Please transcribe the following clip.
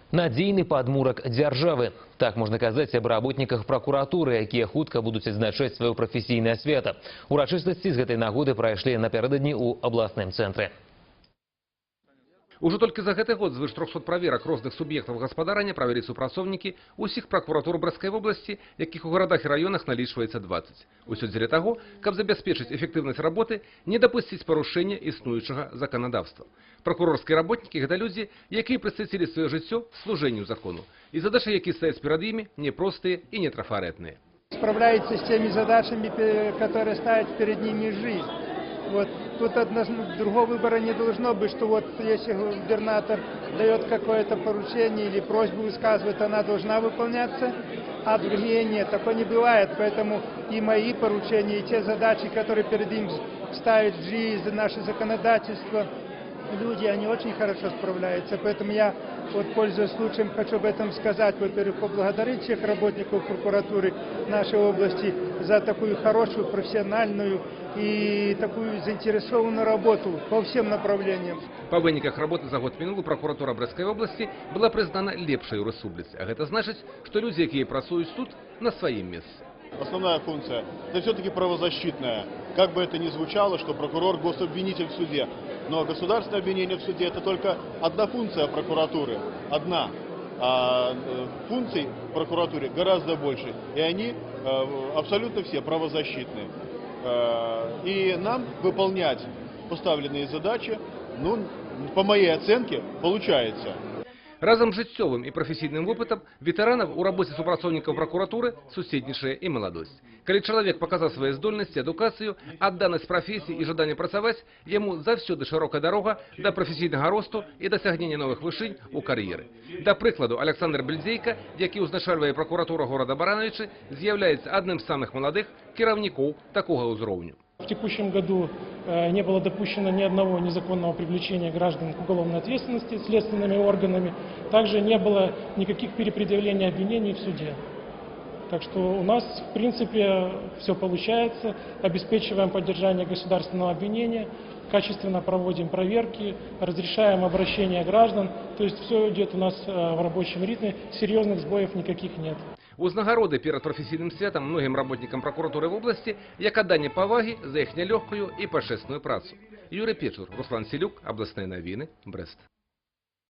Надзейны падмурак дзяржавы. Так можна казаць аб работніках пракуратуры, якія хутка будуць адзначаць сваё прафесійнае свята. Урачыстасці з гэтай нагоды прайшлі напярэдадні ў абласным цэнтры. Уже только за гэты год звыш 300 праверак розных суб'ектаў гаспадарання правялі супрацоўнікі ўсіх пракуратур Брэсцкай вобласці, якіх у гарадах і раёнах налічваецца 20. Усё дзеля таго, каб забяспечыць эфектыўнасць работы, не дапусціць парушэння існуючага заканадаўства. Пракурорскія работнікі – гэта людзі, якія прысвяцілі сваё жыццё служэнню закону. І задачы, якія стаяць перад імі, непростыя і не трафарэтныя. Справляются с теми задачами, которые ставят перед ними жизнь. Вот тут другого выбора не должно быть, что вот если губернатор дает какое-то поручение или просьбу высказывает, она должна выполняться, а другие нет. Такое не бывает, поэтому и мои поручения, и те задачи, которые перед ним ставит жизнь, наше законодательство, люди, они очень хорошо справляются. Поэтому я, вот, пользуясь случаем, хочу об этом сказать. Во-первых, поблагодарить всех работников прокуратуры нашей области за такую хорошую, профессиональную и такую заинтересованную работу по всем направлениям. По выніках работы за год мінулы прокуратура Брэсцкай вобласці была признана лепшай у рэспубліцы. А гэта значыць, што людзі, якія працуюць тут, на сваім месцы. Основная функция – это все-таки правозащитная. Как бы это ни звучало, что прокурор – гособвинитель в суде. Но государственное обвинение в суде – это только одна функция прокуратуры. Одна. А функций в прокуратуре гораздо больше. И они абсолютно все правозащитные. И нам выполнять поставленные задачи, ну, по моей оценке, получается. Разом з жыццёвым і прафесійным вопытам ветэранаў у рабоце супрацоўнікаў пракуратуры суседнічае і маладосць. Калі чалавек паказаў свае здольнасці, адукацыю, адданасць прафесіі і жаданне працаваць, яму заўсёды шырокая дарога да прафесійнага росту і дасягнення новых вышынь у кар'еры. Да прыкладу, Александр Бельдзейка, які ўзначальвае пракуратуру горада Барановичы, з'яўляецца адным з самых маладых кіраўнікоў такога ўзроўню. В текущем году не было допущено ни одного незаконного привлечения граждан к уголовной ответственности следственными органами. Также не было никаких перепредъявлений обвинений в суде. Так что у нас, в принципе, все получается. Обеспечиваем поддержание государственного обвинения, качественно проводим проверки, разрешаем обращение граждан. То есть все идет у нас в рабочем ритме, серьезных сбоев никаких нет. Узнагароды перад прафесійным святам многім работнікам пракуратуры вобласці як адданне павагі за іх нялёгкую і пачэсную працу. Юрий Печур, Руслан Селюк, Абласныя навіны, Брэст.